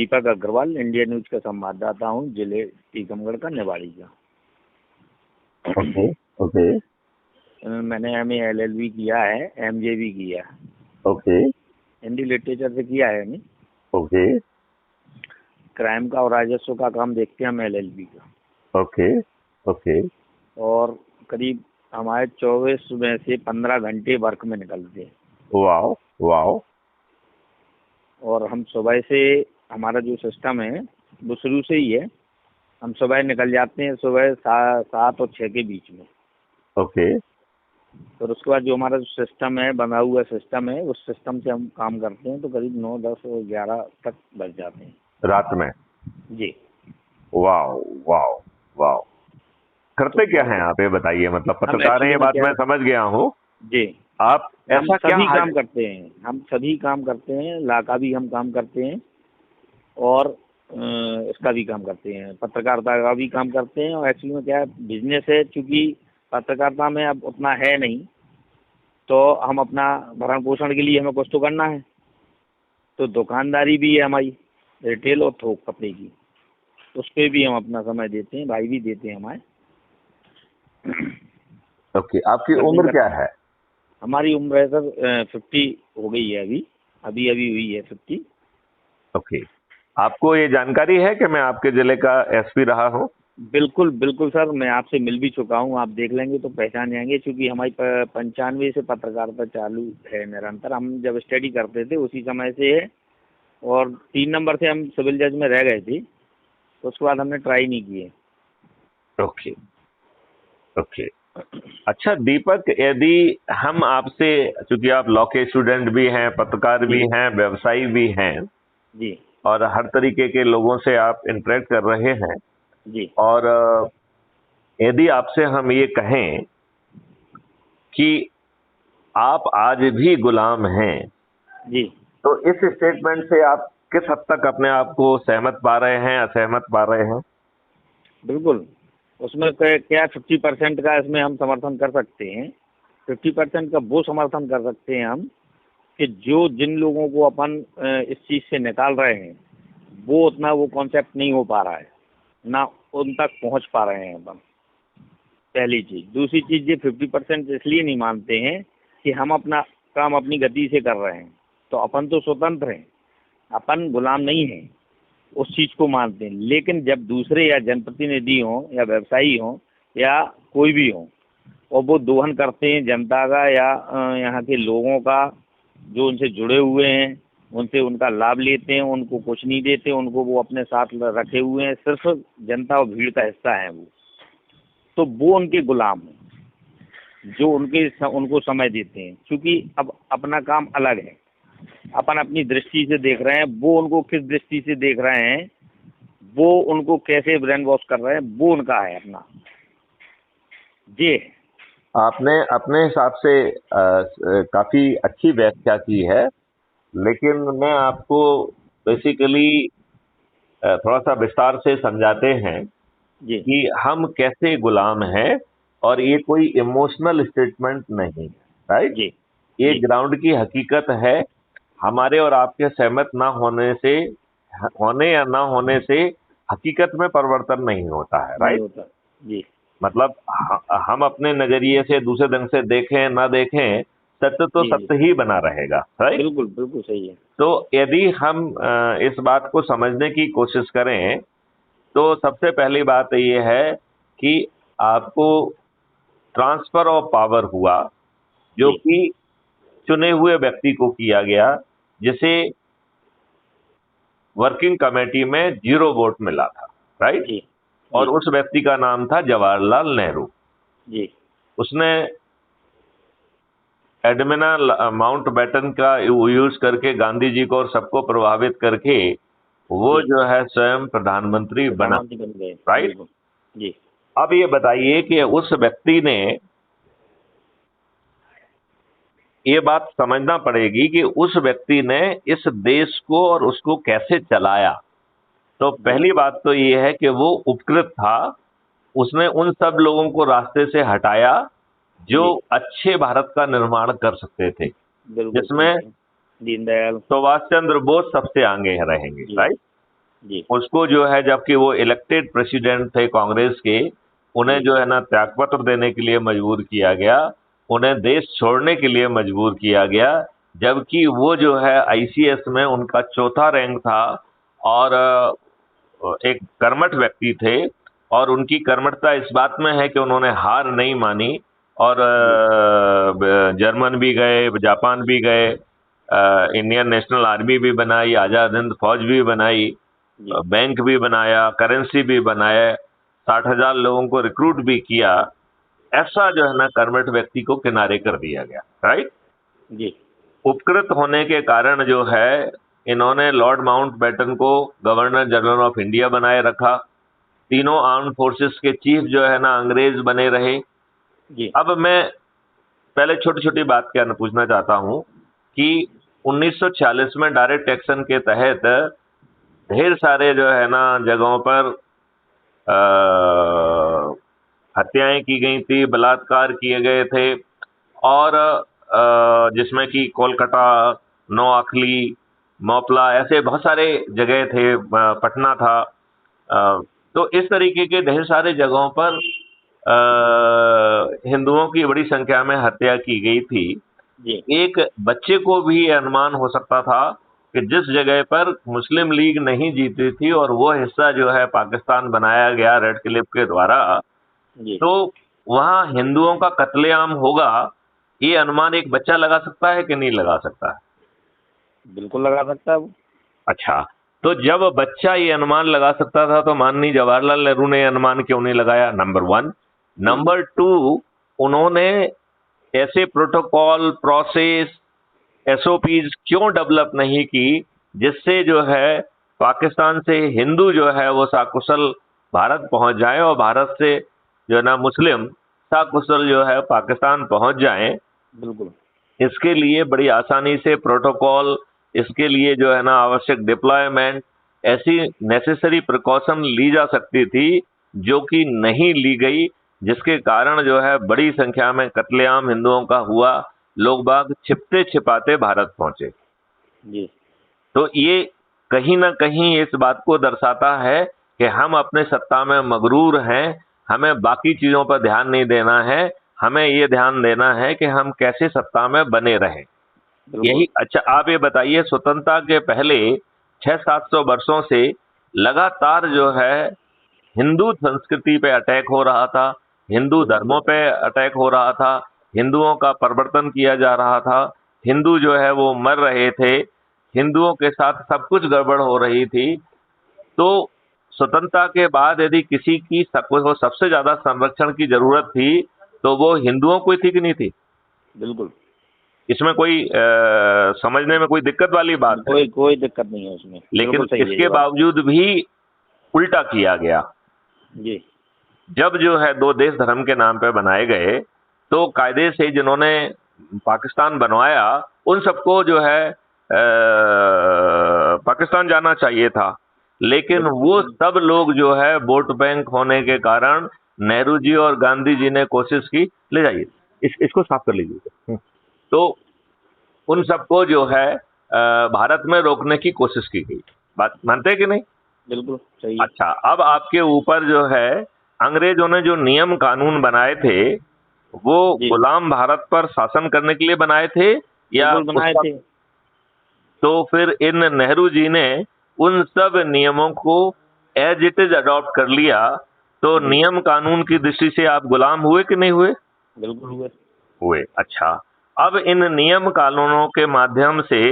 दीपक Agarwal, India news का संवाददाता हूँ, जिले टीकमगढ़ का, निवाड़ी का। ओके ओके मैंने MA LLB किया है, MJ भी किया है, ओके हिंदी लिटरेचर से किया है। नहीं, ओके क्राइम का और राजस्व का काम देखते हैं हम LLB का। ओके ओके और करीब हमारे 24 में से 15 घंटे वर्क में निकलते हैं। Wow wow. और हम सुबह से, हमारा जो सिस्टम है वो शुरू से ही है, हम सुबह निकल जाते हैं, सुबह 7 और 6 के बीच में। ओके और उसके बाद जो हमारा सिस्टम है, बना हुआ सिस्टम है, उस सिस्टम से हम काम करते हैं, तो करीब 9, 10 और 11 तक बज जाते हैं रात में। जी। Wow wow wow. करते क्या हैं आप, ये बताइए। मतलब पत्रकार हैं, ये बात मैं समझ गया हूँ जी। आप। हम ऐसा क्या सभी काम करते हैं, हम सभी काम करते हैं, ला का भी हम काम करते हैं और इसका भी काम करते हैं, पत्रकारिता का भी काम करते हैं। और एक्चुअली में क्या है, बिजनेस है, चूँकि पत्रकारिता में अब उतना है नहीं, तो हम अपना भरण पोषण के लिए हमें कुछ तो करना है, तो दुकानदारी भी है हमारी, रिटेल और थोक कपड़े की, उस पर भी हम अपना समय देते हैं, भाई भी देते हैं हमारे। ओके, आपकी उम्र क्या है? हमारी उम्र है सर 50 हो गई है, अभी अभी अभी हुई है 50। ओके, आपको ये जानकारी है कि मैं आपके जिले का SP रहा हूँ? बिल्कुल बिल्कुल सर, मैं आपसे मिल भी चुका हूँ, आप देख लेंगे तो पहचान जाएंगे, क्योंकि हमारी 95 से पत्रकारिता चालू है निरंतर। हम जब स्टडी करते थे उसी समय से है, और 3 नंबर से हम सिविल जज में रह गए थे, तो उसके बाद हमने ट्राई नहीं किए। Okay okay. अच्छा दीपक, यदि हम आपसे, चूंकि आप लॉ के स्टूडेंट भी हैं, पत्रकार भी हैं, व्यवसायी भी हैं जी और हर तरीके के लोगों से आप इंटरेक्ट कर रहे हैं जी और यदि आपसे हम ये कहें कि आप आज भी गुलाम हैं, जी तो इस स्टेटमेंट से आप किस हद तक अपने आप को सहमत पा रहे हैं, असहमत पा रहे हैं? बिल्कुल, उसमें क्या 50% का इसमें हम समर्थन कर सकते हैं। 50% का वो समर्थन कर सकते हैं हम कि जिन लोगों को अपन इस चीज़ से निकाल रहे हैं, वो उतना वो कॉन्सेप्ट नहीं हो पा रहा है, ना उन तक पहुंच पा रहे हैं अपन, पहली चीज़। दूसरी चीज़, ये 50% इसलिए नहीं मानते हैं कि हम अपना काम अपनी गति से कर रहे हैं, तो अपन तो स्वतंत्र हैं, अपन गुलाम नहीं हैं, उस चीज़ को मानते हैं। लेकिन जब दूसरे या जनप्रतिनिधि हों या व्यवसायी हों या कोई भी हो, और वो दोहन करते हैं जनता का या यहाँ के लोगों का, जो उनसे जुड़े हुए हैं, उनसे उनका लाभ लेते हैं, उनको कुछ नहीं देते, उनको वो अपने साथ रखे हुए हैं, सिर्फ जनता और भीड़ का हिस्सा है वो, तो वो उनके गुलाम हैं, जो उनको समय देते हैं। क्योंकि अब अपना काम अलग है, अपन अपनी दृष्टि से देख रहे हैं, वो उनको किस दृष्टि से देख रहे हैं, वो उनको कैसे ब्रेन वॉश कर रहे हैं, वो उनका है अपना। जी, आपने अपने हिसाब से काफी अच्छी व्याख्या की है, लेकिन मैं आपको बेसिकली थोड़ा सा विस्तार से समझाते हैं जी कि हम कैसे गुलाम हैं, और ये कोई इमोशनल स्टेटमेंट नहीं है, राइट? जी ये जी ग्राउंड की हकीकत है। हमारे और आपके सहमत ना होने से, होने या ना होने से हकीकत में परिवर्तन नहीं होता है, नहीं राइट? होता। जी मतलब हम अपने नजरिए से दूसरे ढंग से देखें ना देखें, सत्य तो जी जी सत्य ही बना रहेगा, राइट? बिल्कुल बिल्कुल सही है। तो यदि हम इस बात को समझने की कोशिश करें, तो सबसे पहली बात ये है कि आपको ट्रांसफर ऑफ पावर हुआ, जो जी कि चुने हुए व्यक्ति को किया गया, जिसे वर्किंग कमेटी में 0 वोट मिला था, राइट? जी और जी उस व्यक्ति का नाम था जवाहरलाल नेहरू। जी उसने एडमिना माउंटबेटन का यूज करके गांधी जी को और सबको प्रभावित करके वो जी जो है स्वयं प्रधानमंत्री बना, प्रधानमंत्री बन गए, राइट? बिल्कुल। जी अब ये बताइए कि उस व्यक्ति ने, ये बात समझना पड़ेगी कि उस व्यक्ति ने इस देश को और उसको कैसे चलाया। तो जी पहली बात तो ये है कि वो उपकृत था। उसने उन सब लोगों को रास्ते से हटाया जो जी अच्छे भारत का निर्माण कर सकते थे, बिल्कुल सही जिसमें है। दीनदयाल। सुभाष चंद्र बोस सबसे आगे रहेंगे, जी राइट? जी उसको जो है, जबकि वो इलेक्टेड प्रेसिडेंट थे कांग्रेस के, उन्हें जी जो है ना त्यागपत्र देने के लिए मजबूर किया गया, उन्हें देश छोड़ने के लिए मजबूर किया गया, जबकि वो जो है आईसीएस में उनका चौथा रैंक था और एक कर्मठ व्यक्ति थे। और उनकी कर्मठता इस बात में है कि उन्होंने हार नहीं मानी और जी जर्मन भी गए, जापान भी गए, इंडियन नेशनल आर्मी भी बनाई, आजाद हिंद फौज भी बनाई, जी बैंक भी बनाया, करेंसी भी बनाए, 60,000 लोगों को रिक्रूट भी किया। ऐसा जो है ना कर्मठ व्यक्ति को किनारे कर दिया गया, राइट। जी उपकृत होने के कारण जो है इन्होंने लॉर्ड माउंटबेटन को गवर्नर जनरल ऑफ इंडिया बनाए रखा। तीनों आर्म फोर्सेस के चीफ जो है ना अंग्रेज बने रहे। जी अब मैं पहले छोटी छोटी बात क्या पूछना चाहता हूं कि 1946 में डायरेक्ट एक्शन के तहत ढेर सारे जो है ना जगहों पर हत्याएं की गई थी, बलात्कार किए गए थे, और जिसमें कि कोलकाता, नोआखली, मोपला, ऐसे बहुत सारे जगह थे, पटना था। तो इस तरीके के ढेर सारे जगहों पर हिंदुओं की बड़ी संख्या में हत्या की गई थी। जी एक बच्चे को भी ये अनुमान हो सकता था कि जिस जगह पर मुस्लिम लीग नहीं जीती थी और वो हिस्सा जो है पाकिस्तान बनाया गया रेड क्लिफ के द्वारा, जी तो वहां हिंदुओं का कत्लेआम होगा। ये अनुमान एक बच्चा लगा सकता है कि नहीं लगा सकता है? बिल्कुल लगा सकता है वो। अच्छा, तो जब बच्चा ये अनुमान लगा सकता था तो माननीय जवाहरलाल नेहरू ने ये अनुमान क्यों नहीं लगाया? नंबर 1। नंबर 2, उन्होंने ऐसे प्रोटोकॉल, प्रोसेस, एसओपीज क्यों डेवलप नहीं की जिससे जो है पाकिस्तान से हिंदू जो है वो साकुशल भारत पहुंच जाए और भारत से जो है ना मुस्लिम साकुशल जो है पाकिस्तान पहुंच जाएं? बिल्कुल इसके लिए बड़ी आसानी से प्रोटोकॉल, इसके लिए जो है ना आवश्यक डिप्लॉयमेंट, ऐसी नेसेसरी प्रिकॉशन ली जा सकती थी जो कि नहीं ली गई, जिसके कारण जो है बड़ी संख्या में कत्लेआम हिंदुओं का हुआ। लोग बाग छिपते छिपाते भारत पहुंचे। जी तो ये कहीं ना कहीं इस बात को दर्शाता है कि हम अपने सत्ता में मगरूर हैं, हमें बाकी चीजों पर ध्यान नहीं देना है, हमें ये ध्यान देना है कि हम कैसे सत्ता में बने रहें। बिल्कुल यही। अच्छा, आप ये बताइए, स्वतंत्रता के पहले 600-700 वर्षों से लगातार जो है हिंदू संस्कृति पे अटैक हो रहा था, हिंदू धर्मों पे अटैक हो रहा था, हिंदुओं का परिवर्तन किया जा रहा था, हिंदू जो है वो मर रहे थे, हिंदुओं के साथ सब कुछ गड़बड़ हो रही थी। तो स्वतंत्रता के बाद यदि किसी की को सबसे ज्यादा संरक्षण की जरूरत थी तो वो हिंदुओं को ही थी कि नहीं थी? बिल्कुल इसमें कोई समझने में कोई दिक्कत वाली बात है? कोई कोई दिक्कत नहीं है उसमें। लेकिन बिल्कुल सही है इसके ये बात। बावजूद भी उल्टा किया गया। जी जब जो है दो देश धर्म के नाम पे बनाए गए तो कायदे से जिन्होंने पाकिस्तान बनवाया उन सबको जो है पाकिस्तान जाना चाहिए था, लेकिन वो सब लोग जो है वोट बैंक होने के कारण नेहरू जी और गांधी जी ने कोशिश की, ले जाइए इसको साफ कर लीजिए, तो उन सबको जो है भारत में रोकने की कोशिश की गई। बात मानते हैं कि नहीं? बिल्कुल सही है। अच्छा, अब आपके ऊपर जो है अंग्रेजों ने जो नियम कानून बनाए थे वो जी गुलाम भारत पर शासन करने के लिए बनाए थे या बिल्कुल बनाए उसका? थे। तो फिर इन नेहरू जी ने उन सब नियमों को एज इट इज अडॉप्ट कर लिया, तो नियम कानून की दृष्टि से आप गुलाम हुए कि नहीं हुए? बिल्कुल हुए। हुए। अच्छा, अब इन नियम कानूनों के माध्यम से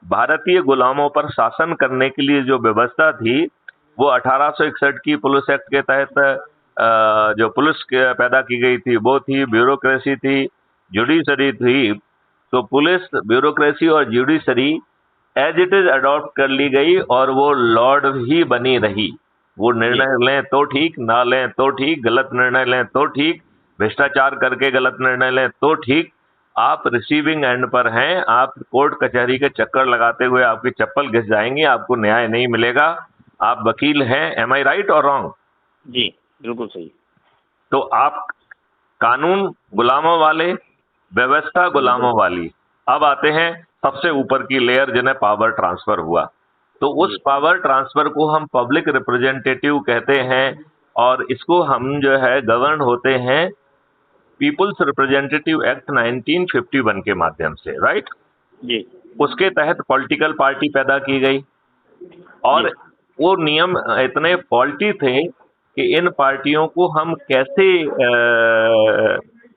भारतीय गुलामों पर शासन करने के लिए जो व्यवस्था थी वो 1861 की पुलिस एक्ट के तहत जो पुलिस पैदा की गई थी वो थी, ब्यूरोक्रेसी थी, जुडिशरी थी। तो पुलिस, ब्यूरोक्रेसी और judiciary as it is adopt कर ली गई और वो लॉर्ड ही बनी रही। वो निर्णय लें तो ठीक, ना लें तो ठीक, गलत निर्णय लें तो ठीक, भ्रष्टाचार करके गलत निर्णय लें तो ठीक, आप रिसीविंग एंड पर हैं, आप कोर्ट कचहरी के चक्कर लगाते हुए आपकी चप्पल घिस जाएंगी, आपको न्याय नहीं मिलेगा, आप वकील हैं। एम आई राइट और रॉन्ग? जी बिल्कुल सही। तो आप कानून गुलामों वाले, व्यवस्था गुलामों वाली। अब आते हैं सबसे ऊपर की लेयर जिन्हें पावर ट्रांसफर हुआ। तो उस पावर ट्रांसफर को हम पब्लिक रिप्रेजेंटेटिव कहते हैं, और इसको हम जो है गवर्न होते हैं पीपुल्स रिप्रेजेंटेटिव एक्ट 1951 के माध्यम से, राइट। जी उसके तहत पॉलिटिकल पार्टी पैदा की गई, और जी वो नियम इतने फॉल्टी थे कि इन पार्टियों को हम कैसे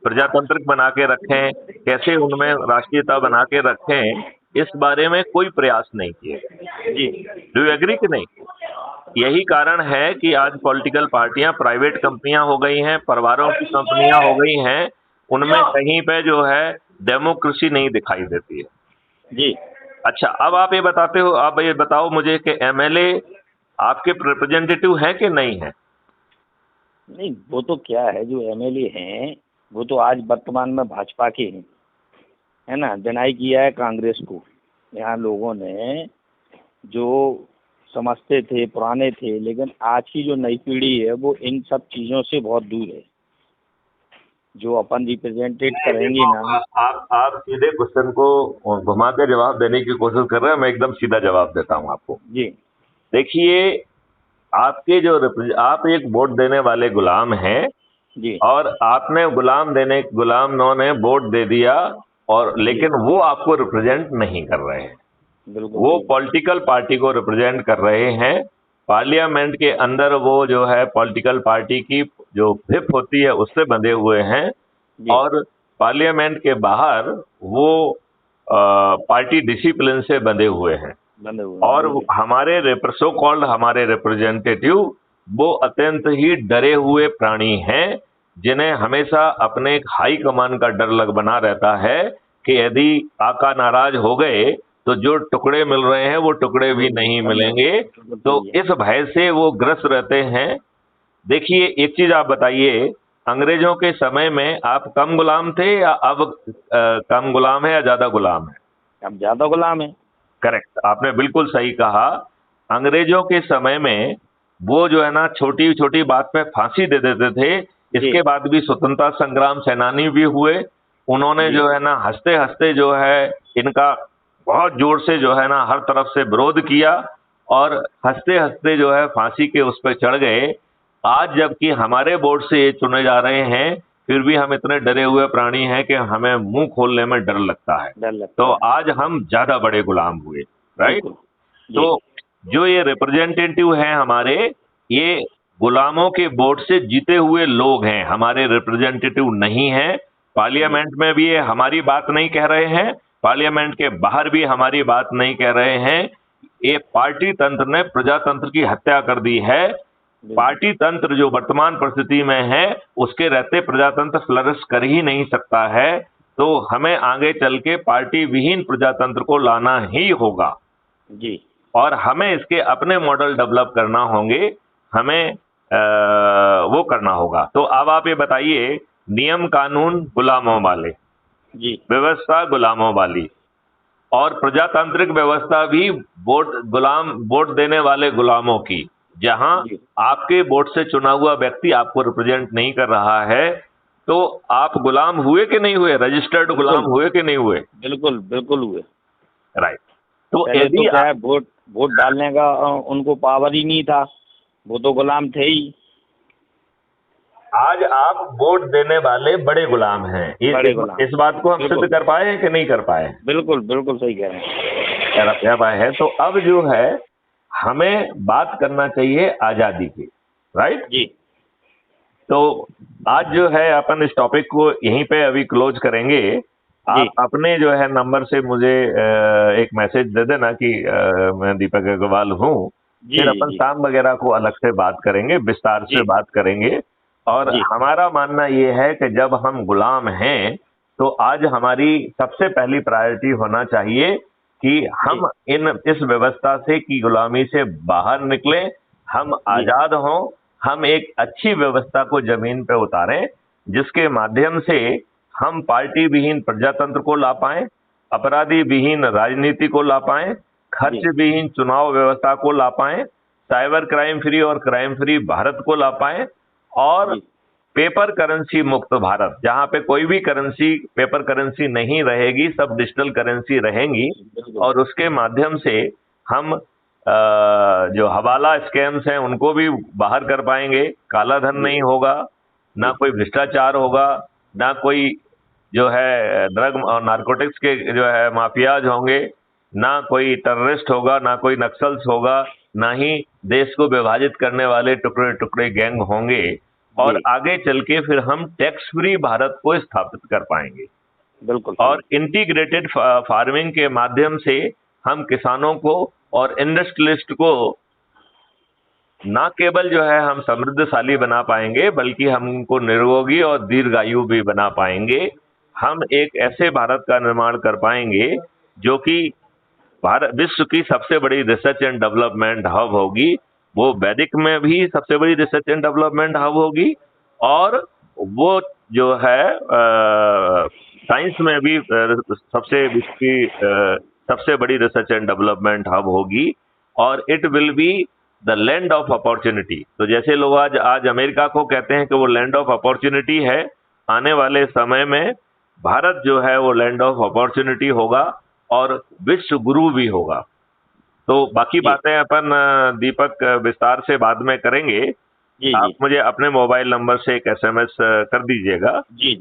प्रजातांत्रिक बना के रखें, कैसे उनमें राष्ट्रीयता बना के रखें, इस बारे में कोई प्रयास नहीं किए। जी डू यू एग्री कि नहीं? यही कारण है कि आज पॉलिटिकल पार्टियां प्राइवेट कंपनियां हो गई हैं, परिवारों की कंपनियां हो गई हैं, उनमें कहीं पे जो है डेमोक्रेसी नहीं दिखाई देती है। जी। अच्छा, अब आप ये बताओ मुझे कि एमएलए आपके रिप्रेजेंटेटिव हैं कि नहीं है? नहीं, वो तो क्या है, जो एमएलए हैं वो तो आज वर्तमान में भाजपा के हैं, है ना। डिनाई किया है कांग्रेस को। यहाँ लोगों ने जो समझते थे, पुराने थे, लेकिन आज की जो नई पीढ़ी है वो इन सब चीज़ों से बहुत दूर है। जो अपन रिप्रेजेंटेट करेंगे ना। आप सीधे क्वेश्चन को घुमा के जवाब देने की कोशिश कर रहे हैं, मैं एकदम सीधा जवाब देता हूं आपको। जी देखिए, आप एक वोट देने वाले गुलाम हैं, जी और आपने गुलाम ने वोट दे दिया, और लेकिन वो आपको रिप्रेजेंट नहीं कर रहे हैं, बिल्कुल वो सही। पॉलिटिकल पार्टी को रिप्रेजेंट कर रहे हैं। पार्लियामेंट के अंदर वो जो है पॉलिटिकल पार्टी की जो व्हिप होती है उससे बंधे हुए हैं, जी और पार्लियामेंट के बाहर वो पार्टी डिसिप्लिन से बंधे हुए हैं। बंधे हुए और हैं। हमारे रिप्रेजेंटेटिव वो अत्यंत ही डरे हुए प्राणी हैं, जिन्हें हमेशा अपने एक हाई कमान का डर बना रहता है कि यदि आका नाराज हो गए तो जो टुकड़े मिल रहे हैं वो टुकड़े भी नहीं मिलेंगे। तो इस भय से वो ग्रस्त रहते हैं। देखिए, एक चीज आप बताइए, अंग्रेजों के समय में आप कम गुलाम थे, या अब कम गुलाम है, या ज्यादा गुलाम है? अब ज़्यादा गुलाम है। करेक्ट, आपने बिल्कुल सही कहा। अंग्रेजों के समय में वो जो है ना छोटी छोटी बात पे फांसी दे देते थे। इसके बाद भी स्वतंत्रता संग्राम सेनानी भी हुए। उन्होंने जो है ना हंसते हंसते जो है इनका बहुत जोर से जो है ना हर तरफ से विरोध किया, और हंसते हंसते जो है फांसी के उस पर चढ़ गए। आज जबकि हमारे बोर्ड से ये चुने जा रहे हैं, फिर भी हम इतने डरे हुए प्राणी हैं कि हमें मुंह खोलने में डर लगता है। डर लगता तो है। आज हम ज्यादा बड़े गुलाम हुए, राइट। बिल्कुल। जी तो जो ये रिप्रेजेंटेटिव हैं हमारे, ये गुलामों के वोट से जीते हुए लोग हैं, हमारे रिप्रेजेंटेटिव नहीं हैं। पार्लियामेंट में भी ये हमारी बात नहीं कह रहे हैं, पार्लियामेंट के बाहर भी हमारी बात नहीं कह रहे हैं। ये पार्टी तंत्र ने प्रजातंत्र की हत्या कर दी है। पार्टी तंत्र जो वर्तमान परिस्थिति में है, उसके रहते प्रजातंत्र फ्लरिश कर ही नहीं सकता है। तो हमें आगे चल के पार्टी विहीन प्रजातंत्र को लाना ही होगा, जी और हमें इसके अपने मॉडल डेवलप करना होंगे, हमें वो करना होगा। तो अब आप ये बताइए, नियम कानून गुलामों वाले, जी व्यवस्था गुलामों वाली, और प्रजातांत्रिक व्यवस्था भी वोट देने वाले गुलामों की, जहां जी आपके वोट से चुना हुआ व्यक्ति आपको रिप्रेजेंट नहीं कर रहा है। तो आप गुलाम हुए कि नहीं हुए? रजिस्टर्ड गुलाम हुए कि नहीं हुए? बिल्कुल बिल्कुल हुए। राइट। तो पहले तो यदि क्या है, वोट वोट डालने का उनको पावर ही नहीं था, वो तो गुलाम थे ही। आज आप वोट देने वाले बड़े गुलाम हैं। बड़े गुलाम। इस बात को हम बिल्कुल। सिद्ध कर पाए हैं कि नहीं कर पाए? बिल्कुल बिल्कुल सही कह रहे हैं। कर पाए हैं। तो अब जो है हमें बात करना चाहिए आजादी की, राइट। जी तो आज जो है अपन इस टॉपिक को यहीं पे अभी क्लोज करेंगे। आप अपने जो है नंबर से मुझे एक मैसेज दे देना कि मैं दीपक अग्रवाल हूँ। फिर अपन शाम वगैरह को अलग से बात करेंगे, विस्तार से बात करेंगे। और हमारा मानना ये है कि जब हम गुलाम हैं तो आज हमारी सबसे पहली प्रायोरिटी होना चाहिए कि हम इस व्यवस्था से की गुलामी से बाहर निकले, हम आजाद हों, हम एक अच्छी व्यवस्था को जमीन पे उतारें, जिसके माध्यम से हम पार्टी विहीन प्रजातंत्र को ला पाएं, अपराधी विहीन राजनीति को ला पाएं, खर्च विहीन चुनाव व्यवस्था को ला पाएं, साइबर क्राइम फ्री और क्राइम फ्री भारत को ला पाएं, और पेपर करेंसी मुक्त भारत, जहां पे कोई भी करेंसी पेपर करेंसी नहीं रहेगी, सब डिजिटल करेंसी रहेंगी। और उसके माध्यम से हम जो हवाला स्कैम्स हैं उनको भी बाहर कर पाएंगे। काला धन नहीं होगा, ना कोई भ्रष्टाचार होगा, ना कोई जो है ड्रग और नारकोटिक्स के जो है माफियाज होंगे, ना कोई टेररिस्ट होगा, ना कोई नक्सल्स होगा, ना ही देश को विभाजित करने वाले टुकड़े टुकड़े गैंग होंगे। और आगे चल के फिर हम टैक्स फ्री भारत को स्थापित कर पाएंगे। बिल्कुल। और इंटीग्रेटेड फार्मिंग के माध्यम से हम किसानों को और इंडस्ट्रियलिस्ट को ना केवल जो है हम समृद्धशाली बना पाएंगे, बल्कि हम उनको निरोगी और दीर्घायु भी बना पाएंगे। हम एक ऐसे भारत का निर्माण कर पाएंगे जो कि भारत विश्व की सबसे बड़ी रिसर्च एंड डेवलपमेंट हब होगी। वो वैदिक में भी सबसे बड़ी रिसर्च एंड डेवलपमेंट हब होगी, और वो जो है साइंस में भी सबसे बड़ी रिसर्च एंड डेवलपमेंट हब होगी। और it will be the land of opportunity. तो जैसे लोग आज अमेरिका को कहते हैं कि वो लैंड ऑफ अपॉर्चुनिटी है, आने वाले समय में भारत जो है वो लैंड ऑफ अपॉर्चुनिटी होगा और विश्व गुरु भी होगा। तो बाकी बातें अपन दीपक विस्तार से बाद में करेंगे। आप मुझे अपने मोबाइल नंबर से एक SMS कर दीजिएगा,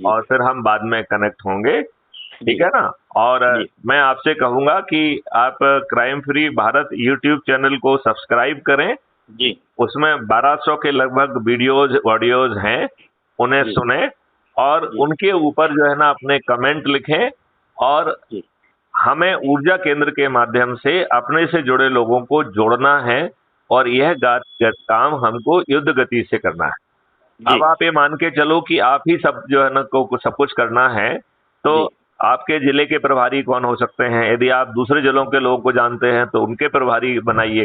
और फिर हम बाद में कनेक्ट होंगे, ठीक है ना। और मैं आपसे कहूंगा कि आप crime free Bharat YouTube channel को सब्सक्राइब करें। उसमें 1200 के लगभग वीडियोज ऑडियोज हैं, उन्हें सुने और उनके ऊपर जो है ना अपने कमेंट लिखें। और हमें ऊर्जा केंद्र के माध्यम से अपने से जुड़े लोगों को जोड़ना है, और यह काम हमको युद्ध गति से करना है। अब आप ये मान के चलो कि आप ही सब जो है ना को सब कुछ करना है, तो आपके जिले के प्रभारी कौन हो सकते हैं? यदि आप दूसरे जिलों के लोगों को जानते हैं तो उनके प्रभारी बनाइए,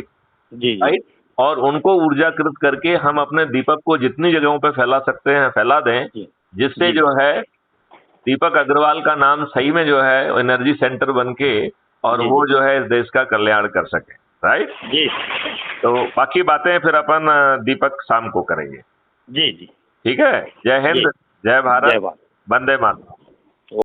राइट। और उनको ऊर्जाकृत करके हम अपने दीपक को जितनी जगहों पे फैला सकते हैं फैला दें, जिससे जो है दीपक अग्रवाल का नाम सही में जो है एनर्जी सेंटर बन के और वो जो है इस देश का कल्याण कर सके, राइट जी। तो बाकी बातें फिर अपन दीपक शाम को करेंगे। जी, ठीक है। जय हिंद, जय भारत, वंदे मातरम।